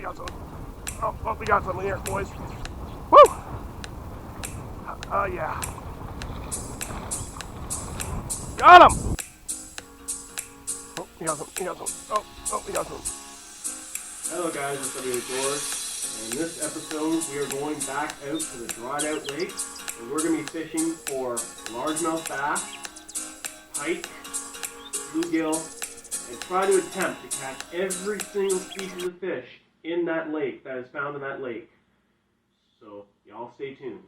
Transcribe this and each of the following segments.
got some. Oh, we got something here, boys. Woo! Oh, yeah. Got him! Oh, we got some. Oh, we got some. Hello guys, it's W George. In this episode, we are going back out to the dried out lake, and we're going to be fishing for largemouth bass, pike, bluegill, and try to attempt to catch every single species of fish in that lake that is found in that lake. So, y'all stay tuned.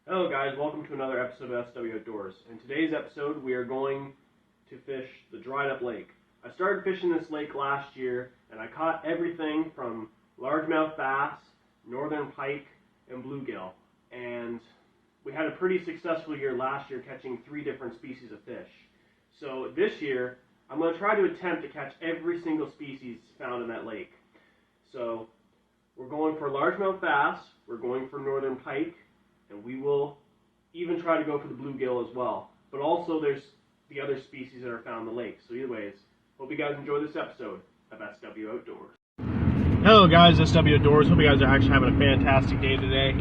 Hello guys, welcome to another episode of SW Outdoors. In today's episode, we are going to fish the dried up lake. I started fishing this lake last year, and I caught everything from largemouth bass, northern pike, and bluegill. And we had a pretty successful year last year, catching 3 different species of fish. So this year, I'm going to try to attempt to catch every single species found in that lake. So we're going for largemouth bass, we're going for northern pike, and we will even try to go for the bluegill as well. But also there's the other species that are found in the lake. So either ways, hope you guys enjoy this episode of SW Outdoors. Hello guys, SW Outdoors. Hope you guys are actually having a fantastic day today.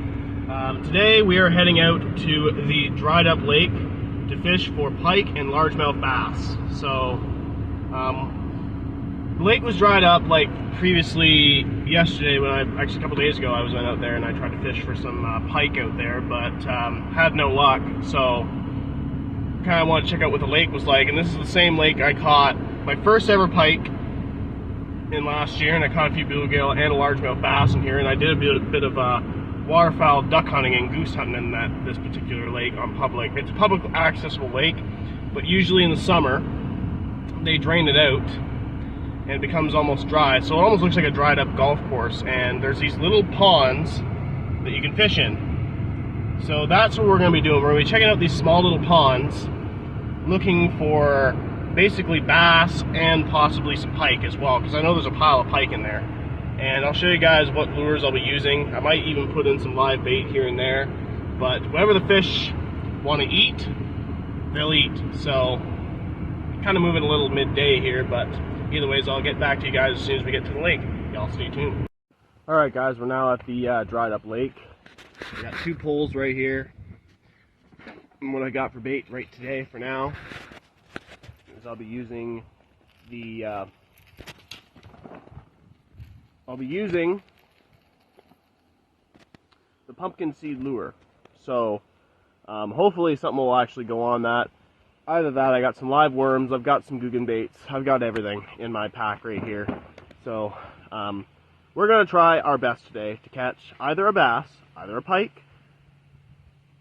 Today we are heading out to the dried up lake to fish for pike and largemouth bass. So the lake was dried up like previously yesterday actually a couple days ago I was out there and I tried to fish for some pike out there, but had no luck. So kind of wanted to check out what the lake was like, and this is the same lake I caught my first ever pike in last year, and I caught a few bluegill and a largemouth bass in here, and I did a bit of waterfowl duck hunting and goose hunting in this particular lake on public. It's a public accessible lake, but usually in the summer they drain it out and it becomes almost dry, so it almost looks like a dried up golf course, and there's these little ponds that you can fish in. So that's what we're going to be doing. We're going to be checking out these small little ponds, looking for basically bass and possibly some pike as well, because I know there's a pile of pike in there. And I'll show you guys what lures I'll be using. I might even put in some live bait here and there, but whatever the fish want to eat, they'll eat. So kind of moving a little midday here, but either ways, I'll get back to you guys as soon as we get to the lake. Y'all stay tuned. Alright guys, we're now at the dried up lake. I got 2 poles right here. And what I got for bait right today for now is I'll be using the pumpkin seed lure. So hopefully something will actually go on that. Either that, I got some live worms, I've got some Googan baits, I've got everything in my pack right here. So, we're going to try our best today to catch either a bass, either a pike,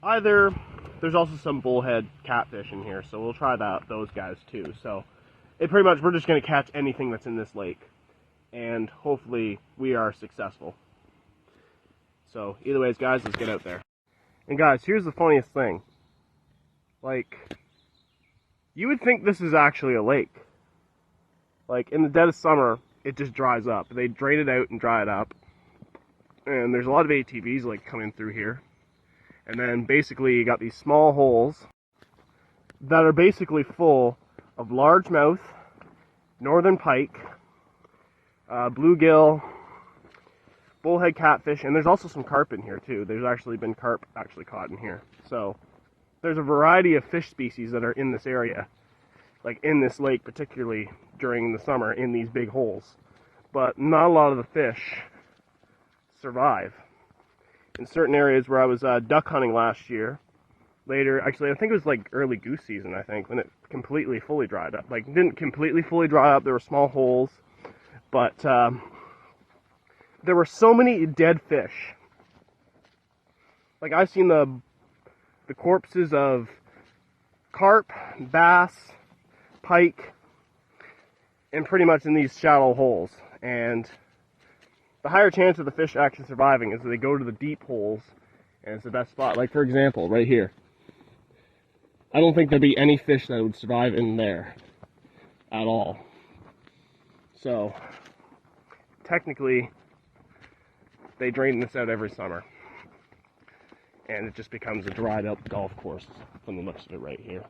there's also some bullhead catfish in here, so we'll try those guys too. So, pretty much, we're just going to catch anything that's in this lake, and hopefully we are successful. So, either ways, guys, let's get out there. And guys, here's the funniest thing. Like, you would think this is actually a lake. Like, in the dead of summer, it just dries up. They drain it out and dry it up. And there's a lot of ATVs, like, coming through here. And then, basically, you got these small holes that are basically full of largemouth, northern pike, bluegill, bullhead catfish, and there's also some carp in here, too. There's actually been carp actually caught in here. So, there's a variety of fish species that are in this area, like in this lake, particularly during the summer in these big holes. But not a lot of the fish survive. In certain areas where I was duck hunting last year, later, actually I think it was like early goose season, I think, when it completely fully dried up. Like, it didn't completely fully dry up, there were small holes, but there were so many dead fish. Like, I've seen the corpses of carp, bass, pike, and pretty much in these shallow holes. And the higher chance of the fish actually surviving is that they go to the deep holes, and it's the best spot. Like, for example, right here. I don't think there'd be any fish that would survive in there at all. So, technically, they drain this out every summer. And it just becomes a dried up golf course from the looks of it right here.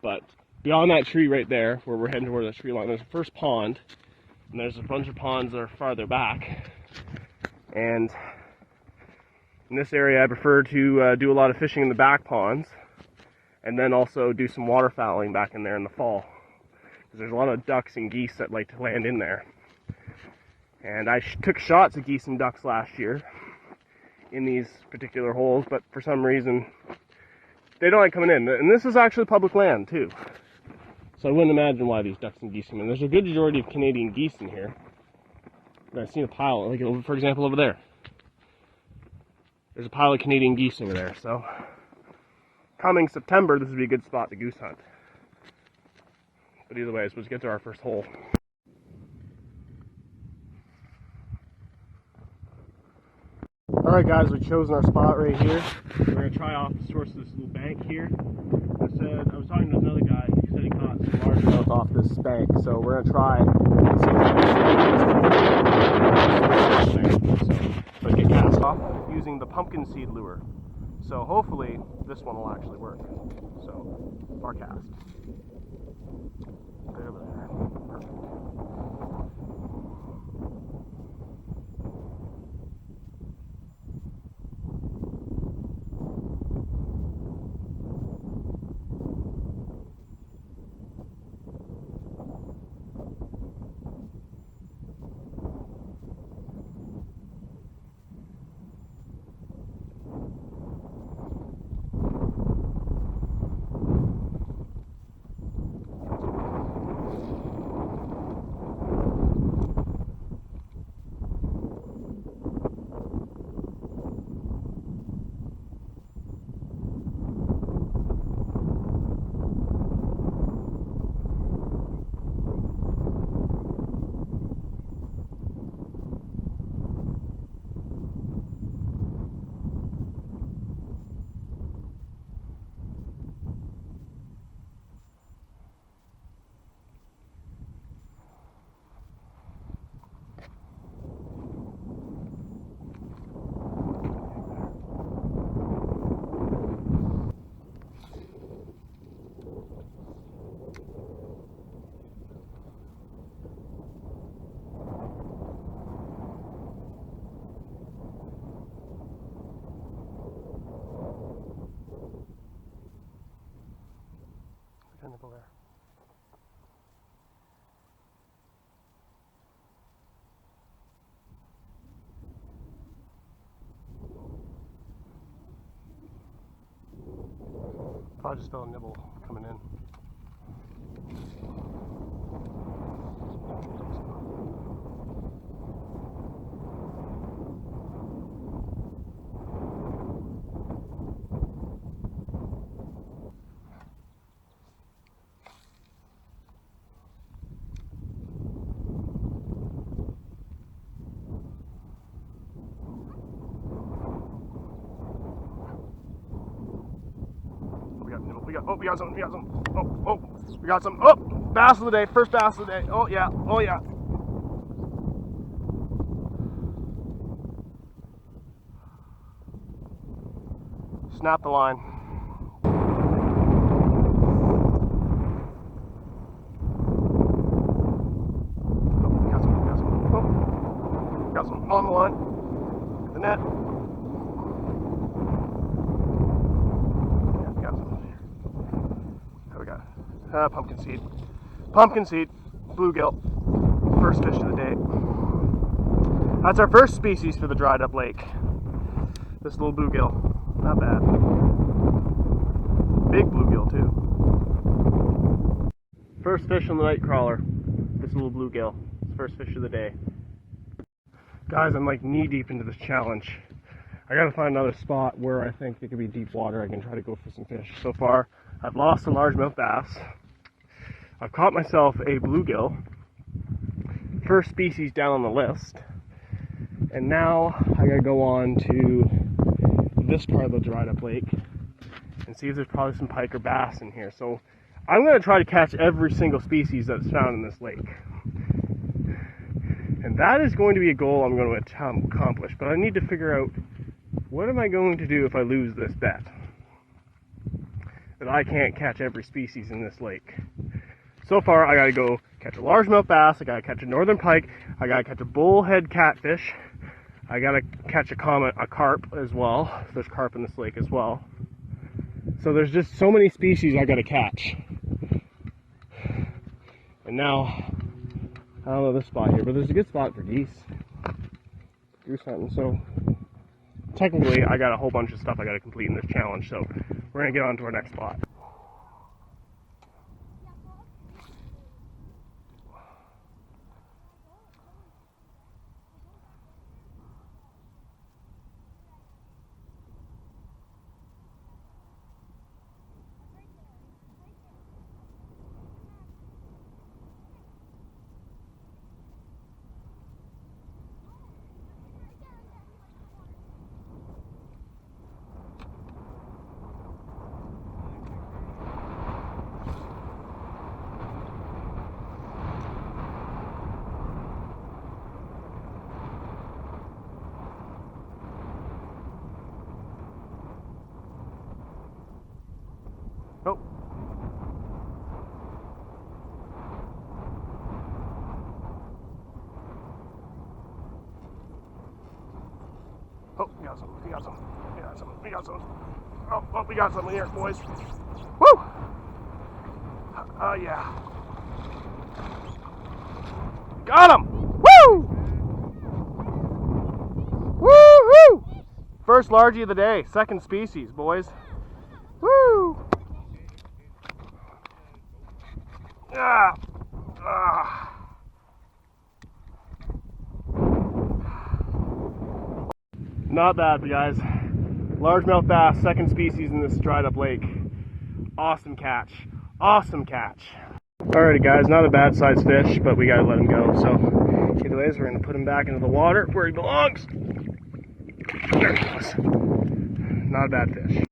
But beyond that tree right there, where we're heading toward the tree line, there's the first pond. And there's a bunch of ponds that are farther back. And in this area, I prefer to do a lot of fishing in the back ponds. And then also do some waterfowling back in there in the fall. Because there's a lot of ducks and geese that like to land in there. And I took shots of geese and ducks last year in these particular holes, but for some reason, they don't like coming in. And this is actually public land, too. So I wouldn't imagine why these ducks and geese come in. There's a good majority of Canadian geese in here. And I've seen a pile, like, for example, over there. There's a pile of Canadian geese over there, so coming September, this would be a good spot to goose hunt. But either way, let's get to our first hole. Alright guys, we've chosen our spot right here. We're going to try off the source of this little bank here. I was talking to another guy, he said he caught some largemouth off this bank, so we're going to try and see if we can. So, let's get cast off using the pumpkin seed lure. So hopefully this one will actually work. So, our cast. Right over there. Perfect. Nibble there. Probably just felt a nibble coming in. We got something. We got some. Oh, bass of the day. First bass of the day. Oh, yeah. Snap the line. Got some on the line. The net. Pumpkin seed. Pumpkin seed. Bluegill. First fish of the day. That's our first species for the dried up lake. This little bluegill. Not bad. Big bluegill too. First fish on the night crawler. This little bluegill. First fish of the day. Guys, I'm like knee deep into this challenge. I gotta find another spot where I think it could be deep water. I can try to go for some fish. So far, I've lost a largemouth bass. I've caught myself a bluegill. First species down on the list. And now I gotta go on to this part of the dried up lake and see if there's probably some pike or bass in here. So I'm gonna try to catch every single species that's found in this lake. And that is going to be a goal I'm going to accomplish. But I need to figure out, what am I going to do if I lose this bet? That I can't catch every species in this lake. So far, I gotta go catch a largemouth bass, I gotta catch a northern pike, I gotta catch a bullhead catfish, I gotta catch a carp as well. There's carp in this lake as well. So there's just so many species I gotta catch. And now, I don't know this spot here, but there's a good spot for geese. Goose hunting, so technically I got a whole bunch of stuff I gotta complete in this challenge, so we're gonna get on to our next spot. Oh. Oh, we got some, we got some, we got some, we got some. Oh, we got something here, boys. Woo! Oh, yeah. Got him! Woo! Woo-hoo! First largie of the day, second species, boys. Woo! Ah! Ah! Not bad, guys. Largemouth bass, second species in this dried up lake. Awesome catch. Awesome catch. Alrighty guys, not a bad sized fish, but we gotta let him go. So, either ways, we're gonna put him back into the water where he belongs. There he goes. Not a bad fish.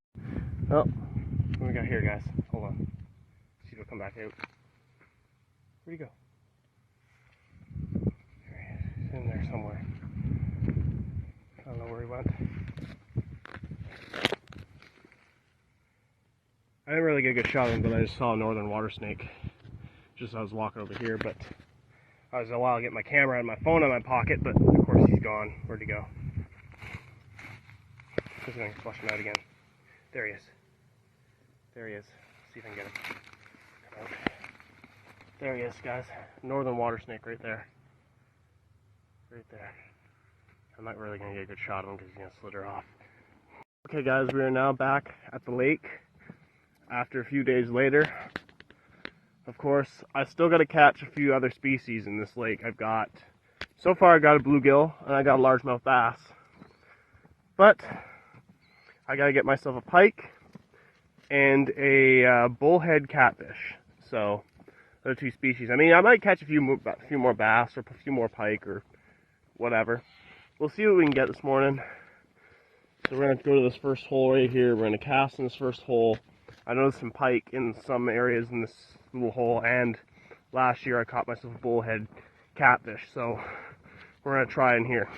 Oh, what do we got here, guys? Hold on. See if he'll come back out. Where'd he go? There he is. He's in there somewhere. I don't know where he went. I didn't really get a good shot of him, but I just saw a northern water snake just as I was walking over here. But I was a while to get my camera and my phone in my pocket, but of course he's gone. Where'd he go? Just gonna flush him out again. There he is. There he is. Let's see if I can get him. Come out. There he is, guys. Northern water snake right there. Right there. I'm not really going to get a good shot of him because he's going to slither off. Okay guys, we are now back at the lake after a few days later. Of course, I still got to catch a few other species in this lake. So far I got a bluegill and I got a largemouth bass. But I got to get myself a pike and a bullhead catfish. So, those two species. I mean, I might catch a few more bass or a few more pike or whatever. We'll see what we can get this morning. So we're going to go to this first hole right here. We're going to cast in this first hole. I noticed some pike in some areas in this little hole, and last year I caught myself a bullhead catfish. So we're going to try in here.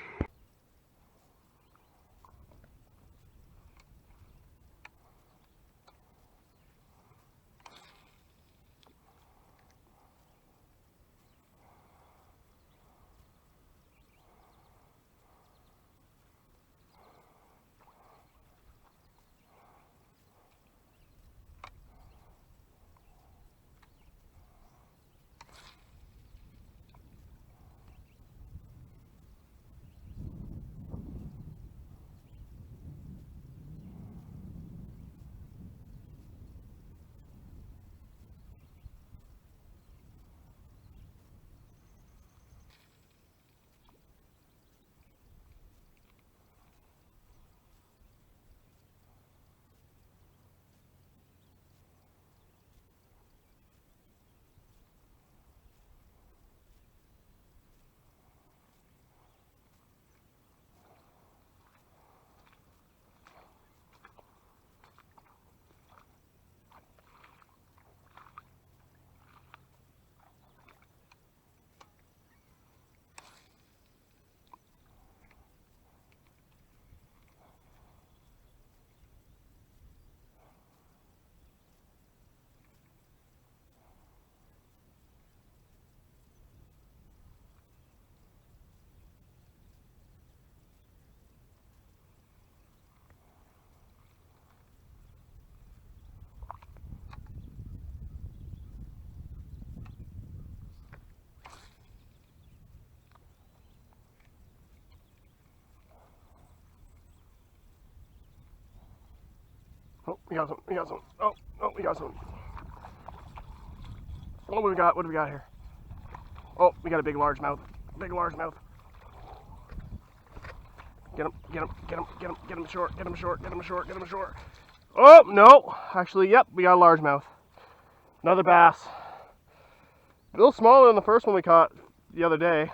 Oh, we got some. We got some. Oh, we got some. What do we got? What do we got here? Oh, we got a big largemouth. Big largemouth. Get him, get him, get him, get him, get him short, get him short, get him short, get him short. Oh, no. Actually, yep, we got a largemouth. Another bass. A little smaller than the first one we caught the other day.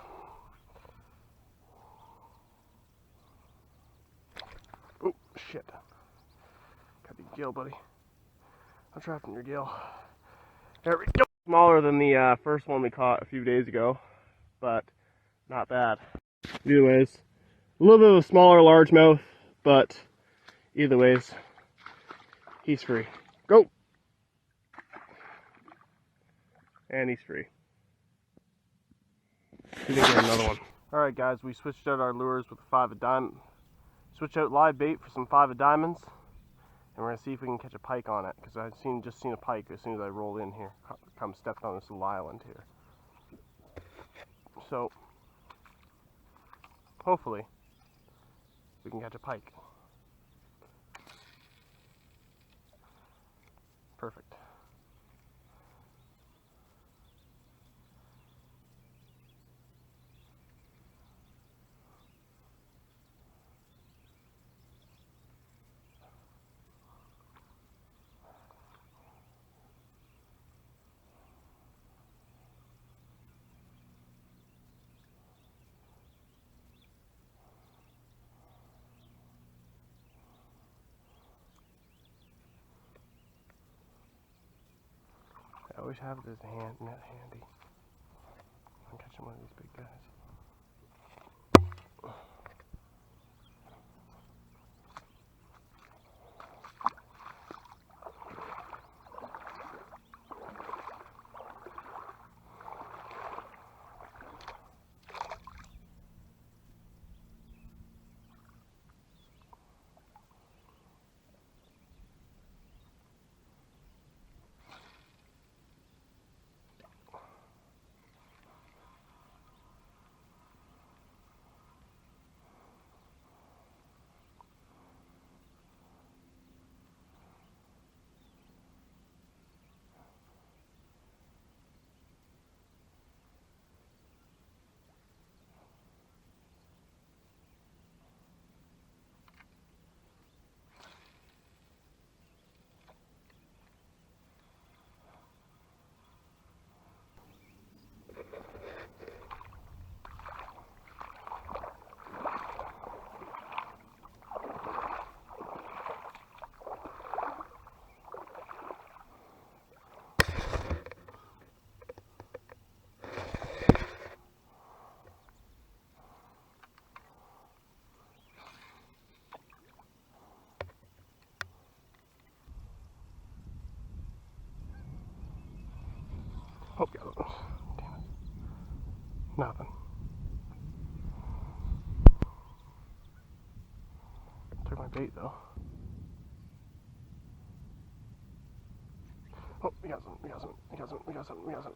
Oh, shit. Got the gill, buddy. I'm trapped in your gill. There we go. Smaller than the first one we caught a few days ago, but not bad. Either ways, a little bit of a smaller largemouth, but either ways, he's free. Go! And he's free. We didn't get another one. Alright guys, we switched out our lures with a 5 of diamond. Switched out live bait for some 5 of diamonds. And we're going to see if we can catch a pike on it, because I've just seen a pike as soon as I rolled in here. Come stepped on this little island here. So, hopefully, we can catch a pike. Perfect. I always have this net handy. I'm catching one of these big guys. Oh, damn it. Nothing. Took my bait though. Oh, we got some, we got some, we got some, we got some, we got some.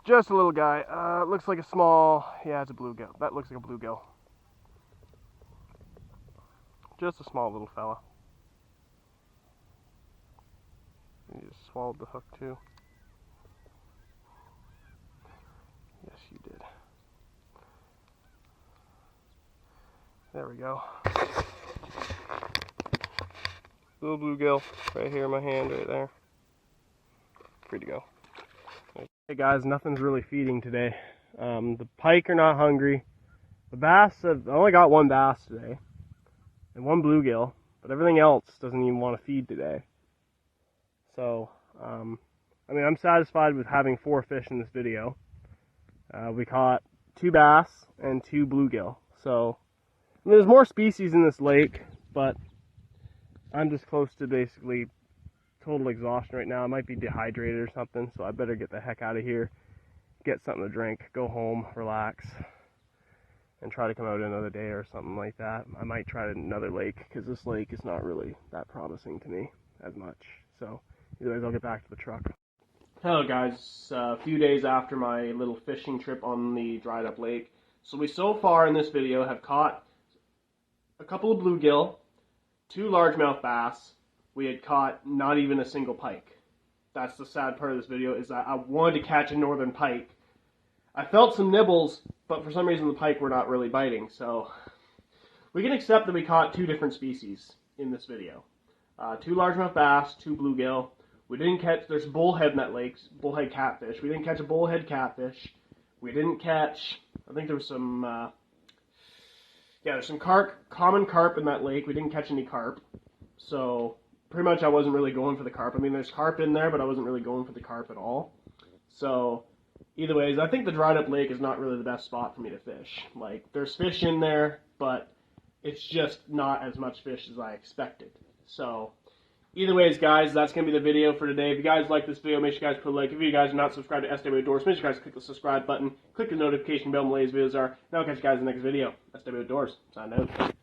Just a little guy. Looks like a small, yeah, it's a bluegill. That looks like a bluegill. Just a small little fella. He just swallowed the hook too. Yes, you did. There we go. Little bluegill right here in my hand, right there. Free to go. Hey guys, nothing's really feeding today. The pike are not hungry. The bass, I only got one bass today. And one bluegill. But everything else doesn't even want to feed today. So, I mean, I'm satisfied with having 4 fish in this video. We caught 2 bass and 2 bluegill. So, I mean, there's more species in this lake, but I'm just close to basically total exhaustion right now. I might be dehydrated or something, so I better get the heck out of here, get something to drink, go home, relax, and try to come out another day or something like that. I might try another lake, because this lake is not really that promising to me as much. So, anyways, I'll get back to the truck. Hello guys, a few days after my little fishing trip on the dried up lake. So we so far in this video have caught a couple of bluegill, 2 largemouth bass, we had caught not even a single pike. That's the sad part of this video, is that I wanted to catch a northern pike. I felt some nibbles, but for some reason the pike were not really biting, so we can accept that we caught 2 different species in this video. 2 largemouth bass, 2 bluegill. We didn't catch, there's bullhead in that lake, bullhead catfish. We didn't catch a bullhead catfish. We didn't catch, I think there was some, there's some common carp in that lake. We didn't catch any carp. So, pretty much I wasn't really going for the carp. I mean, there's carp in there, but I wasn't really going for the carp at all. So, either ways, I think the dried up lake is not really the best spot for me to fish. Like, there's fish in there, but it's just not as much fish as I expected. So, either ways, guys, that's going to be the video for today. If you guys like this video, make sure you guys put a like. If you guys are not subscribed to SW Outdoors, make sure you guys click the subscribe button, click the notification bell when the latest videos are, and I'll catch you guys in the next video. SW Outdoors, sign out.